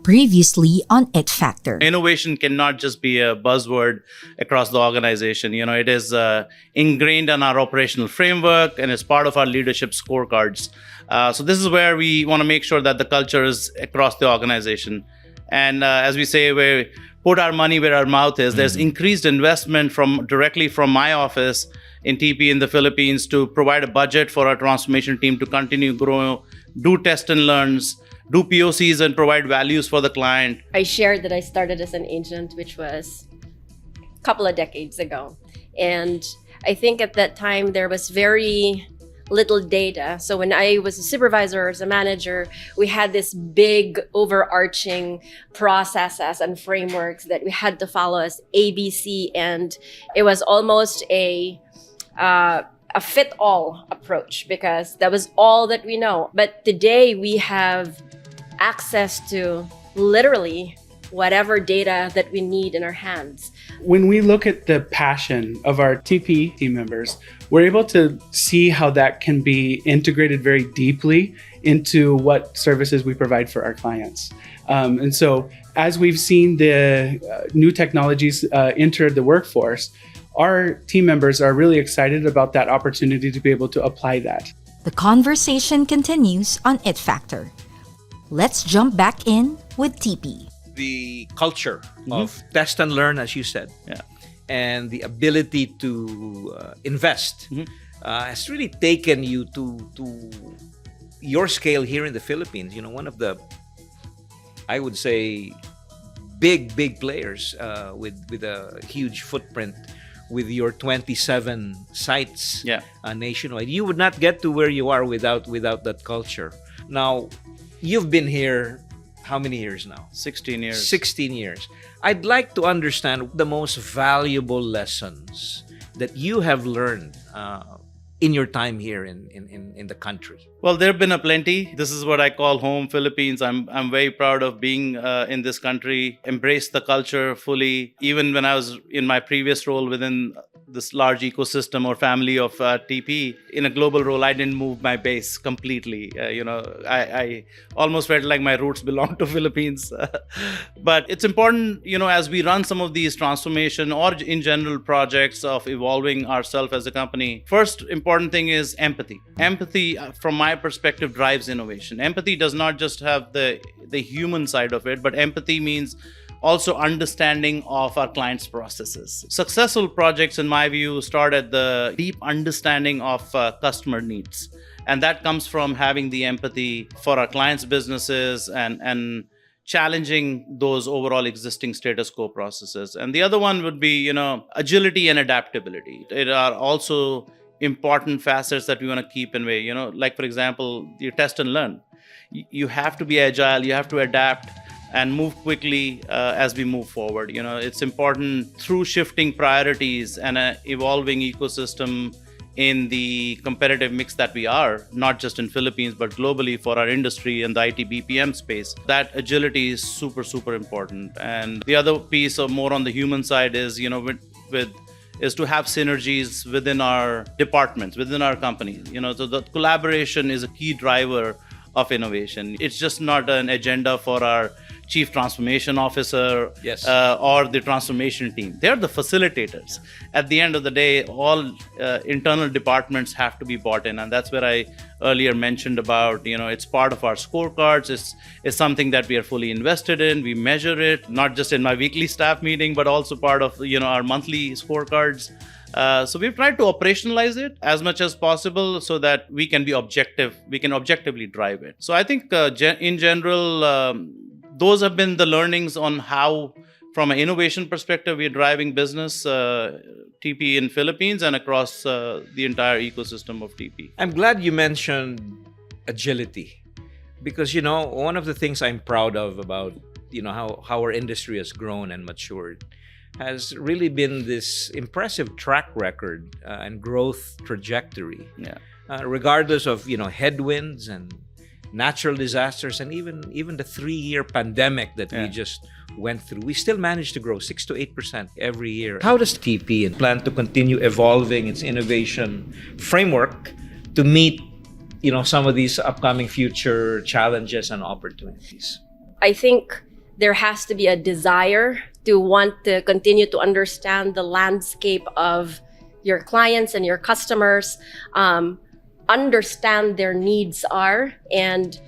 Previously on It Factor. Innovation cannot just be a buzzword across the organization. It is ingrained in our operational framework and is part of our leadership scorecards. So this is where we want to make sure that the culture is across the organization. And as we say, we put our money where our mouth is. There's increased investment directly from my office in TP in the Philippines to provide a budget for our transformation team to continue grow, do test and learns, do POCs and provide values for the client. I shared that I started as an agent, which was a couple of decades ago. And I think at that time there was very little data. So when I was a supervisor or as a manager, we had this big overarching processes and frameworks that we had to follow as ABC. And it was almost a fit-all approach because that was all that we know. But today we have access to literally whatever data that we need in our hands. When we look at the passion of our TP team members, we're able to see how that can be integrated very deeply into what services we provide for our clients. And so as we've seen the new technologies enter the workforce, our team members are really excited about that opportunity to be able to apply that. The conversation continues on It Factor. Let's jump back in with TP. The culture of test and learn, as you said, and the ability to invest has really taken you to your scale here in the Philippines. One of the, I would say, big players with a huge footprint with your 27 sites nationwide. You would not get to where you are without that culture. Now, you've been here how many years now? 16 years. 16 years. I'd like to understand the most valuable lessons that you have learned in your time here in the country. Well, there have been a plenty. This is what I call home, Philippines. I'm very proud of being in this country, embrace the culture fully. Even when I was in my previous role within this large ecosystem or family of TP, in a global role, I didn't move my base completely. I almost felt like my roots belong to Philippines. But it's important, as we run some of these transformation or in general projects of evolving ourselves as a company, first important thing is empathy. Empathy, from my perspective, drives innovation. Empathy does not just have the human side of it, but empathy means also understanding of our clients' processes. Successful projects, in my view, start at the deep understanding of customer needs. And that comes from having the empathy for our clients' businesses and challenging those overall existing status quo processes. And the other one would be, agility and adaptability. It are also important facets that we want to keep in way, like, for example, you test and learn. You have to be agile, you have to adapt and move quickly as we move forward. It's important through shifting priorities and an evolving ecosystem in the competitive mix that we are, not just in Philippines, but globally for our industry and the IT-BPM space. That agility is super, super important. And the other piece of more on the human side is, is to have synergies within our departments, within our companies. So the collaboration is a key driver of innovation. It's just not an agenda for our chief transformation officer or the transformation team. They're the facilitators. At the end of the day, all internal departments have to be bought in. And that's where I earlier mentioned about, it's part of our scorecards. It's something that we are fully invested in. We measure it, not just in my weekly staff meeting, but also part of, our monthly scorecards. So we've tried to operationalize it as much as possible so that we can be objective. We can objectively drive it. So I think in general, those have been the learnings on how, from an innovation perspective, we're driving business TP in Philippines and across the entire ecosystem of TP. I'm glad you mentioned agility because, one of the things I'm proud of about, how our industry has grown and matured has really been this impressive track record and growth trajectory. Regardless of, headwinds and natural disasters and even the 3-year pandemic that we just went through, we still managed to grow 6 to 8% every year. How does TP plan to continue evolving its innovation framework to meet, some of these upcoming future challenges and opportunities? I think there has to be a desire to want to continue to understand the landscape of your clients and your customers, understand their needs are, and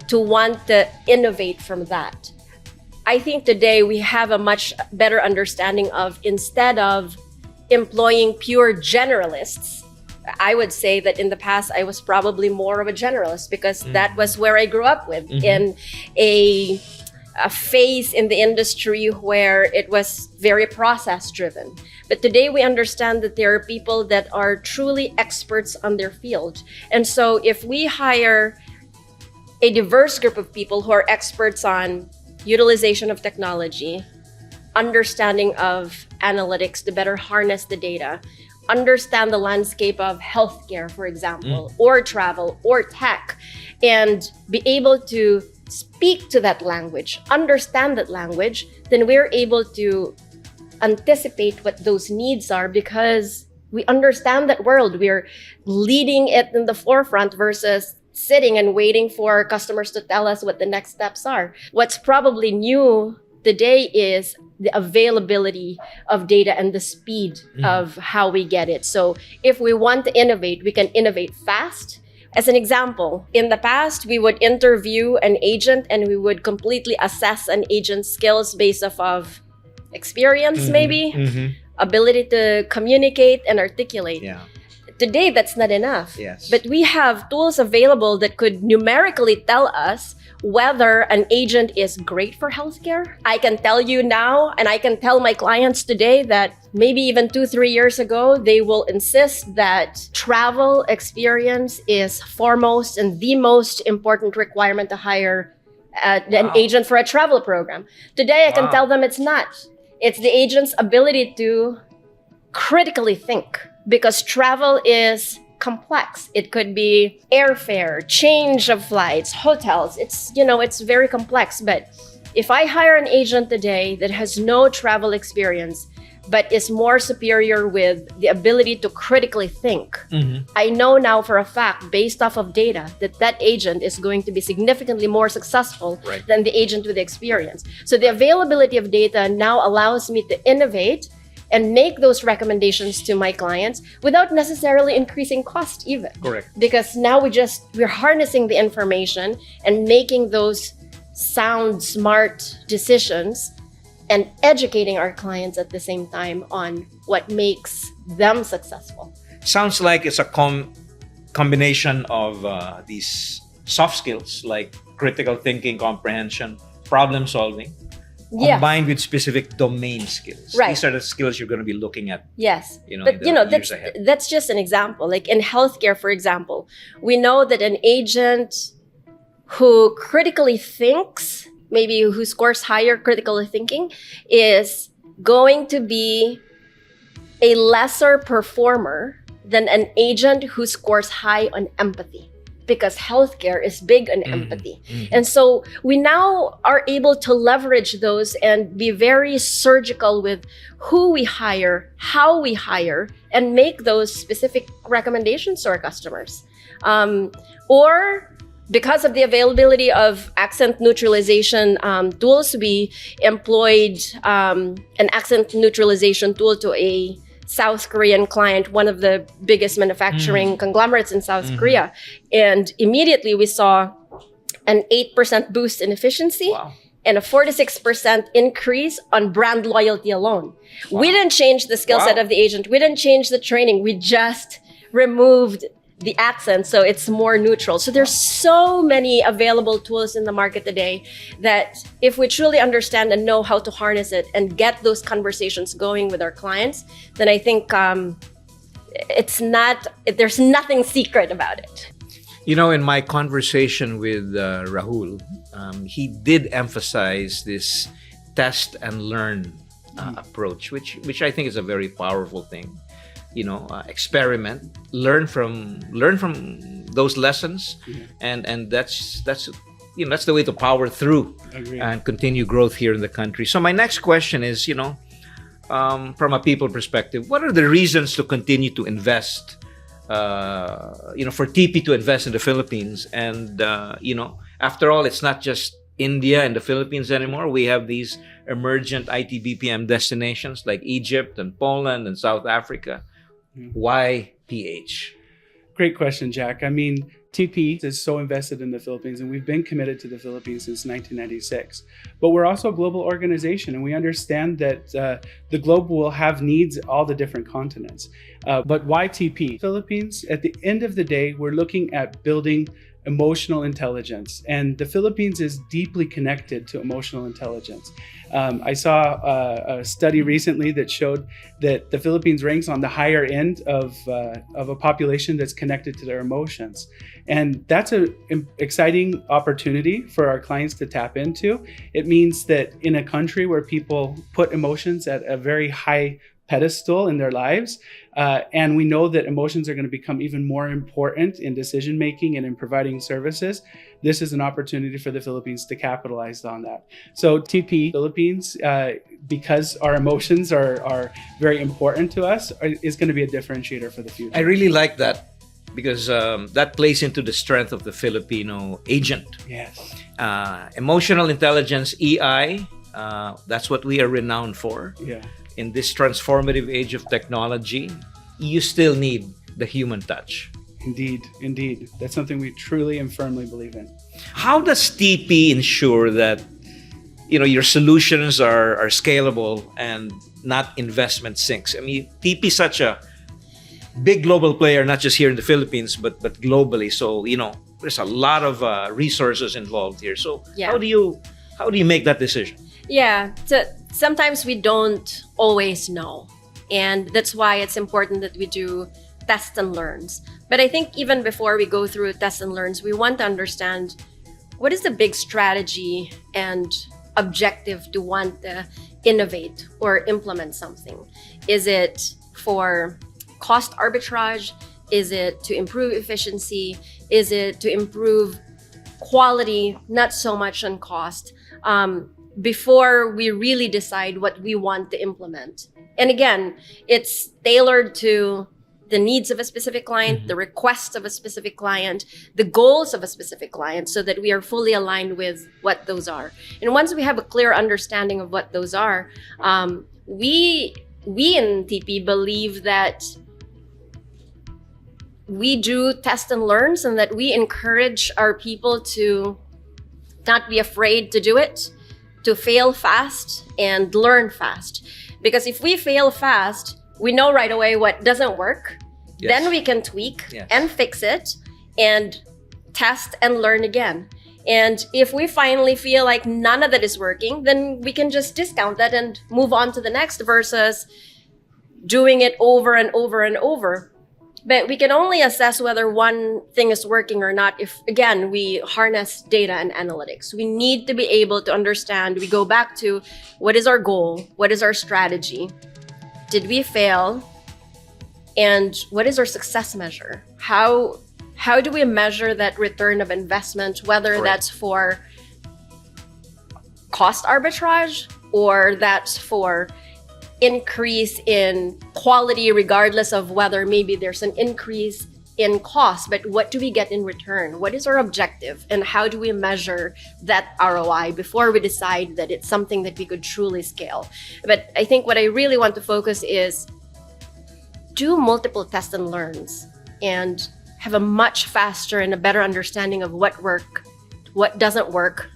to want to innovate from that. I think today we have a much better understanding of, instead of employing pure generalists, I would say that in the past I was probably more of a generalist because that was where I grew up with, in a phase in the industry where it was very process driven. But today we understand that there are people that are truly experts on their field. And so if we hire a diverse group of people who are experts on utilization of technology, understanding of analytics to better harness the data, understand the landscape of healthcare, for example, or travel or tech, and be able to speak to that language, understand that language, then we're able to anticipate what those needs are because we understand that world. We're leading it in the forefront versus sitting and waiting for customers to tell us what the next steps are. What's probably new today is the availability of data and the speed of how we get it. So if we want to innovate, we can innovate fast. As an example, in the past, we would interview an agent and we would completely assess an agent's skills based off of experience, maybe, ability to communicate and articulate. Yeah. Today, that's not enough. Yes. But we have tools available that could numerically tell us whether an agent is great for healthcare. I can tell you now, and I can tell my clients today that maybe even 2-3 years ago, they will insist that travel experience is foremost and the most important requirement to hire an agent for a travel program. Today, I can tell them it's not. It's the agent's ability to critically think, because travel is complex. It could be airfare, change of flights, hotels. It's very complex. But if I hire an agent today that has no travel experience, but is more superior with the ability to critically think, I know now for a fact, based off of data, that agent is going to be significantly more successful than the agent with experience. So the availability of data now allows me to innovate and make those recommendations to my clients without necessarily increasing cost even. Correct. Because now we're harnessing the information and making those sound, smart decisions and educating our clients at the same time on what makes them successful. Sounds like it's a combination of these soft skills like critical thinking, comprehension, problem solving, combined with specific domain skills. Right. These are the skills you're going to be looking at. Yes. But that's just an example. Like in healthcare, for example, we know that an agent who critically thinks, maybe who scores higher critical thinking, is going to be a lesser performer than an agent who scores high on empathy, because healthcare is big on empathy. And so we now are able to leverage those and be very surgical with who we hire, how we hire, and make those specific recommendations to our customers. Or because of the availability of accent neutralization tools, we employed an accent neutralization tool to a South Korean client, one of the biggest manufacturing conglomerates in South Korea. And immediately we saw an 8% boost in efficiency and a 46% increase on brand loyalty alone. We didn't change the skill set of the agent. We didn't change the training. We just removed the accent, so it's more neutral. So there's so many available tools in the market today that if we truly understand and know how to harness it and get those conversations going with our clients, then I think there's nothing secret about it. In my conversation with Rahul, he did emphasize this test and learn approach, which I think is a very powerful thing. Experiment, learn from those lessons, and that's the way to power through and continue growth here in the country. So my next question is, from a people perspective, what are the reasons to continue to invest? For TP to invest in the Philippines, and after all, it's not just India and the Philippines anymore. We have these emergent IT-BPM destinations like Egypt and Poland and South Africa. Why PH? Great question, Jack. I mean, TP is so invested in the Philippines, and we've been committed to the Philippines since 1996. But we're also a global organization, and we understand that the globe will have needs all the different continents. But why TP? Philippines, at the end of the day, we're looking at building emotional intelligence, and the Philippines is deeply connected to emotional intelligence. I saw a study recently that showed that the Philippines ranks on the higher end of a population that's connected to their emotions. And that's an exciting opportunity for our clients to tap into. It means that in a country where people put emotions at a very high pedestal in their lives, and we know that emotions are going to become even more important in decision making and in providing services, this is an opportunity for the Philippines to capitalize on that. So TP Philippines, because our emotions are very important to us, is going to be a differentiator for the future. I really like that because that plays into the strength of the Filipino agent. Yes. Emotional intelligence, EI, that's what we are renowned for. Yeah. In this transformative age of technology, you still need the human touch. Indeed. That's something we truly and firmly believe in. How does TP ensure that your solutions are scalable and not investment sinks? I mean, TP is such a big global player, not just here in the Philippines, but globally. So there's a lot of resources involved here. So Yeah. how do you make that decision? Yeah, sometimes we don't always know. And that's why it's important that we do test and learns. But I think even before we go through test and learns, we want to understand what is the big strategy and objective to want to innovate or implement something. Is it for cost arbitrage? Is it to improve efficiency? Is it to improve quality, not so much on cost? Before we really decide what we want to implement. And again, it's tailored to the needs of a specific client, the requests of a specific client, the goals of a specific client, so that we are fully aligned with what those are. And once we have a clear understanding of what those are, we in TP believe that we do test and learns, and that we encourage our people to not be afraid to do it, to fail fast and learn fast. Because if we fail fast, we know right away what doesn't work. Yes. Then we can tweak Yes. and fix it and test and learn again. And if we finally feel like none of that is working, then we can just discount that and move on to the next versus doing it over and over and over. But we can only assess whether one thing is working or not if, again, we harness data and analytics. We need to be able to understand. We go back to what is our goal? What is our strategy? Did we fail? And what is our success measure? How do we measure that return of investment, whether Correct. that's for cost arbitrage or that's for increase in quality, regardless of whether maybe there's an increase in cost, but what do we get in return? What is our objective, and how do we measure that ROI before we decide that it's something that we could truly scale? But I think what I really want to focus is do multiple test and learns and have a much faster and a better understanding of what doesn't work,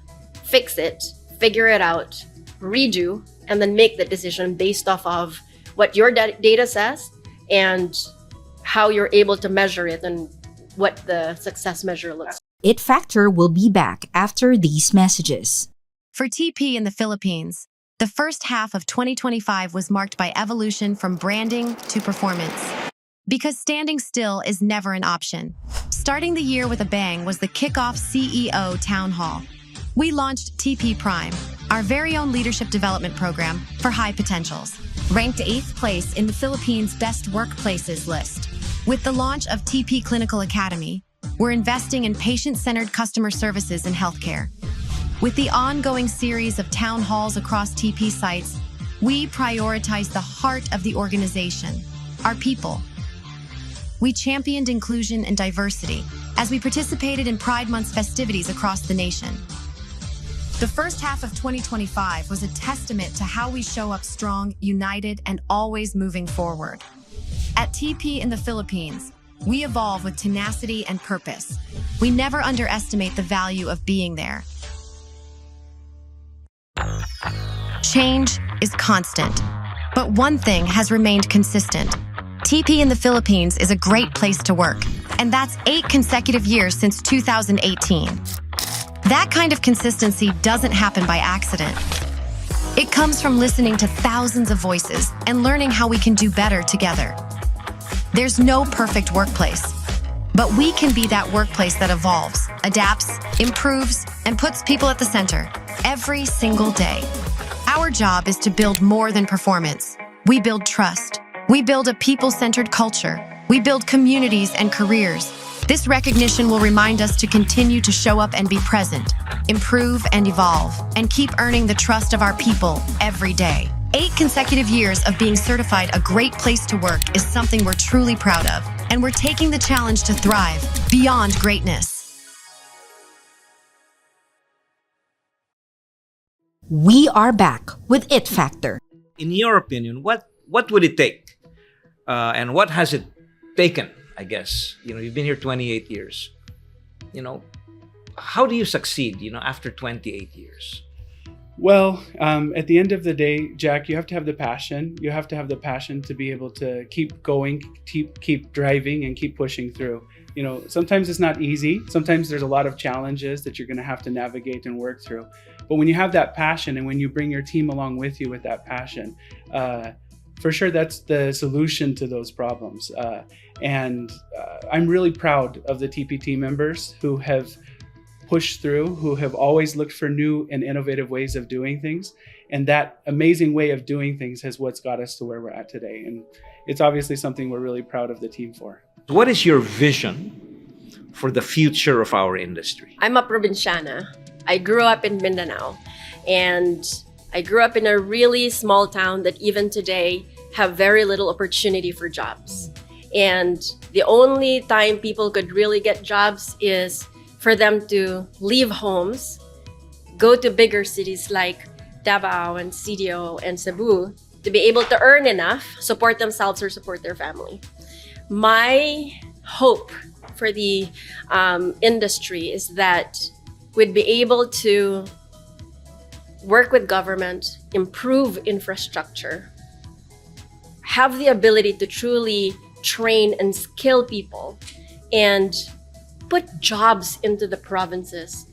fix it, figure it out, redo, and then make the decision based off of what your data says and how you're able to measure it and what the success measure looks like. It Factor will be back after these messages. For TP in the Philippines, the first half of 2025 was marked by evolution from branding to performance. Because standing still is never an option. Starting the year with a bang was the kickoff CEO Town Hall. We launched TP Prime, our very own leadership development program for high potentials, ranked 8th place in the Philippines' best workplaces list. With the launch of TP Clinical Academy, we're investing in patient-centered customer services in healthcare. With the ongoing series of town halls across TP sites, we prioritize the heart of the organization, our people. We championed inclusion and diversity as we participated in Pride Month's festivities across the nation. The first half of 2025 was a testament to how we show up strong, united, and always moving forward. At TP in the Philippines, we evolve with tenacity and purpose. We never underestimate the value of being there. Change is constant, but one thing has remained consistent. TP in the Philippines is a great place to work, and that's 8 consecutive years since 2018. That kind of consistency doesn't happen by accident. It comes from listening to thousands of voices and learning how we can do better together. There's no perfect workplace, but we can be that workplace that evolves, adapts, improves, and puts people at the center every single day. Our job is to build more than performance. We build trust. We build a people-centered culture. We build communities and careers. This recognition will remind us to continue to show up and be present, improve and evolve, and keep earning the trust of our people every day. 8 consecutive years of being certified a great place to work is something we're truly proud of, and we're taking the challenge to thrive beyond greatness. We are back with It Factor. In your opinion, what would it take? And what has it taken, I guess? You've been here 28 years. How do you succeed, after 28 years? Well, at the end of the day, Jack, you have to have the passion. You have to have the passion to be able to keep going, keep driving, and keep pushing through. Sometimes it's not easy. Sometimes there's a lot of challenges that you're going to have to navigate and work through. But when you have that passion and when you bring your team along with you with that passion, for sure, that's the solution to those problems. And I'm really proud of the TP team members who have pushed through, who have always looked for new and innovative ways of doing things. And that amazing way of doing things is what's got us to where we're at today. And it's obviously something we're really proud of the team for. What is your vision for the future of our industry? I'm a provinciana. I grew up in Mindanao, and I grew up in a really small town that even today have very little opportunity for jobs. And the only time people could really get jobs is for them to leave homes, go to bigger cities like Davao and CDO and Cebu to be able to earn enough, support themselves or support their family. My hope for the industry is that we'd be able to work with government, improve infrastructure, have the ability to truly train and skill people, and put jobs into the provinces.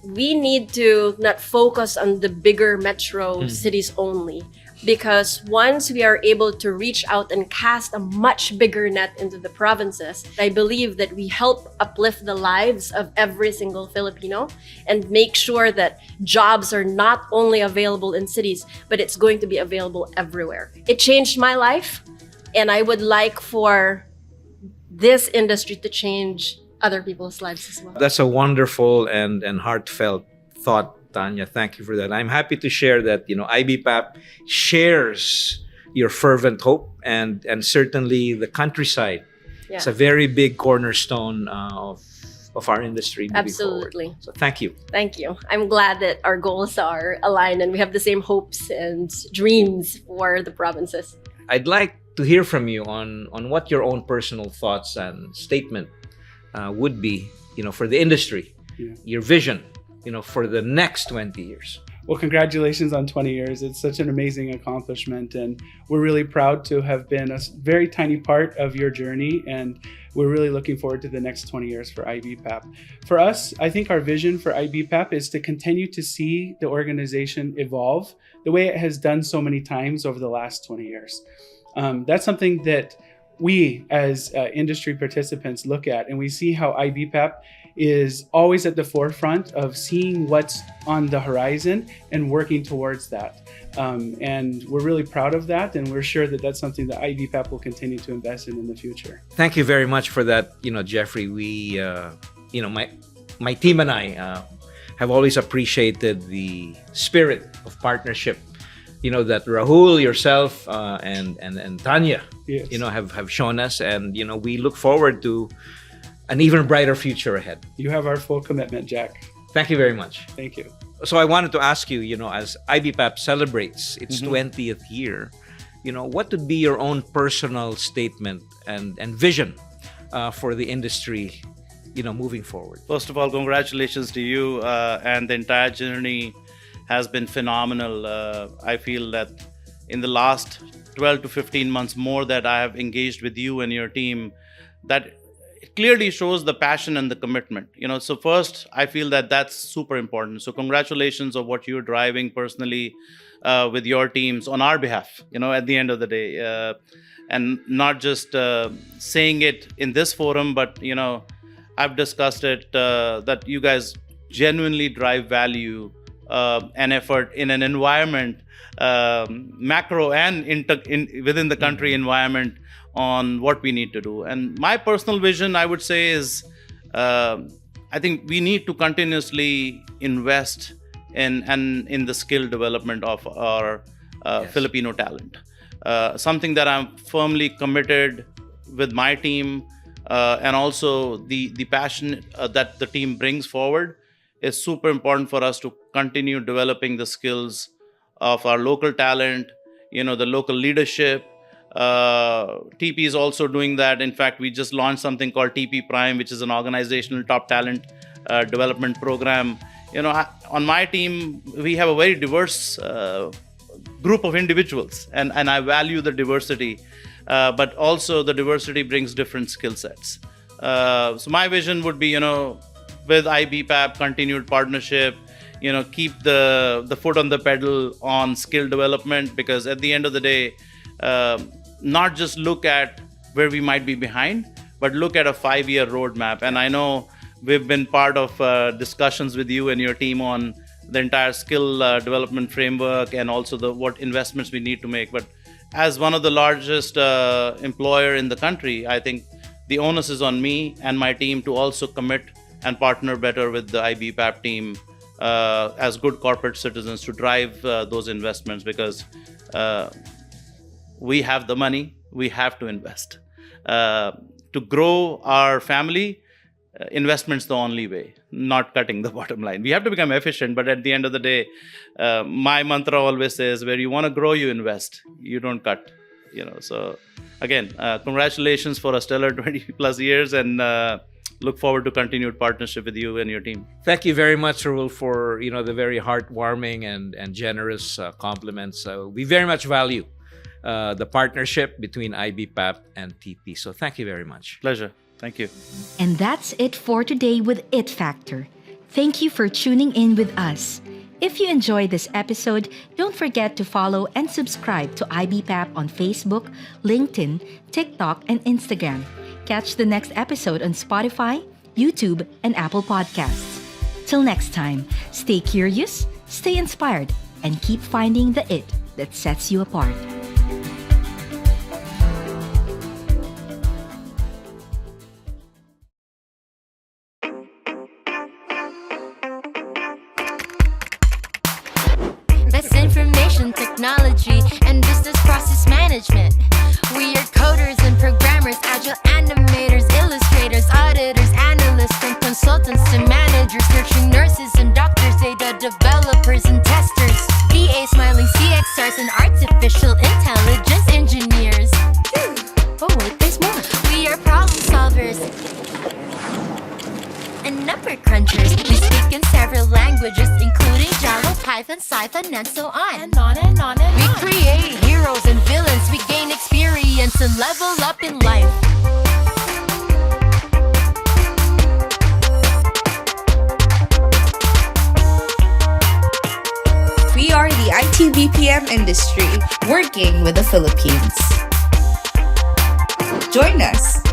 We need to not focus on the bigger metro cities only, because once we are able to reach out and cast a much bigger net into the provinces, I believe that we help uplift the lives of every single Filipino and make sure that jobs are not only available in cities, but it's going to be available everywhere. It changed my life, and I would like for this industry to change other people's lives as well. That's a wonderful and heartfelt thought, Tanya. Thank you for that. I'm happy to share that, IBPAP shares your fervent hope, and certainly the countryside. Yeah. It's a very big cornerstone of our industry moving Absolutely. forward. So thank you. Thank you. I'm glad that our goals are aligned and we have the same hopes and dreams for the provinces. I'd like to hear from you on what your own personal thoughts and statement would be, for the industry, your vision, for the next 20 years. Well, congratulations on 20 years. It's such an amazing accomplishment, and we're really proud to have been a very tiny part of your journey, and we're really looking forward to the next 20 years for IBPAP. For us, I think our vision for IBPAP is to continue to see the organization evolve the way it has done so many times over the last 20 years. That's something that we as industry participants look at, and we see how IBPAP is always at the forefront of seeing what's on the horizon and working towards that. And we're really proud of that, and we're sure that that's something that IBPAP will continue to invest in the future. Thank you very much for that, Jeffrey. We, my team and I have always appreciated the spirit of partnership, that Rahul, yourself, and Tanya, Yes. have shown us, and we look forward to an even brighter future ahead. You have our full commitment, Jack. Thank you very much. Thank you. So I wanted to ask you, as IBPAP celebrates its 20th year, what would be your own personal statement and vision for the industry, moving forward? First of all, congratulations to you, and the entire journey has been phenomenal. I feel that in the last 12 to 15 months more that I have engaged with you and your team, that it clearly shows the passion and the commitment. So first, I feel that that's super important. So congratulations on what you're driving personally with your teams on our behalf, at the end of the day. And not just saying it in this forum, but, I've discussed it, that you guys genuinely drive value and effort in an environment, macro and within the country environment, on what we need to do. And my personal vision, I would say, is I think we need to continuously invest in the skill development of our Filipino talent. Something that I'm firmly committed with my team, and also the passion that the team brings forward is super important for us to continue developing the skills of our local talent, the local leadership. TP is also doing that. In fact, we just launched something called TP Prime, which is an organizational top talent development program. On my team, we have a very diverse group of individuals, and I value the diversity, but also the diversity brings different skill sets. So my vision would be, with IBPAP, continued partnership, keep the foot on the pedal on skill development, because at the end of the day, not just look at where we might be behind, but look at a 5-year roadmap. And I know we've been part of discussions with you and your team on the entire skill development framework, and also what investments we need to make. But as one of the largest employer in the country, I think the onus is on me and my team to also commit and partner better with the IBPAP team as good corporate citizens to drive those investments, because we have the money, we have to invest. To grow our family, investment's the only way, not cutting the bottom line. We have to become efficient, but at the end of the day, my mantra always says, where you want to grow, you invest, you don't cut. So again, congratulations for a stellar 20 plus years, and look forward to continued partnership with you and your team. Thank you very much, Rahul, for the very heartwarming and generous compliments. We very much value the partnership between IBPAP and TP. So thank you very much. Pleasure. Thank you. And that's it for today with It Factor. Thank you for tuning in with us. If you enjoyed this episode, don't forget to follow and subscribe to IBPAP on Facebook, LinkedIn, TikTok, and Instagram. Catch the next episode on Spotify, YouTube, and Apple Podcasts. Till next time, stay curious, stay inspired, and keep finding the it that sets you apart. That's information technology and business process management. We are coders and programmers, agile animators, illustrators, auditors, analysts, from consultants to managers, nurturing nurses and doctors, data developers and testers, VA smiling CXRs and artificial intelligence engineers. Oh wait, there's more. We are problem solvers and number crunchers. We speak in several languages, including Java, Python, Cython, and so on. And on and on and on. We create heroes and villains. We gain experience and level up in life. We are the IT-BPM industry, working with the Philippines. Join us.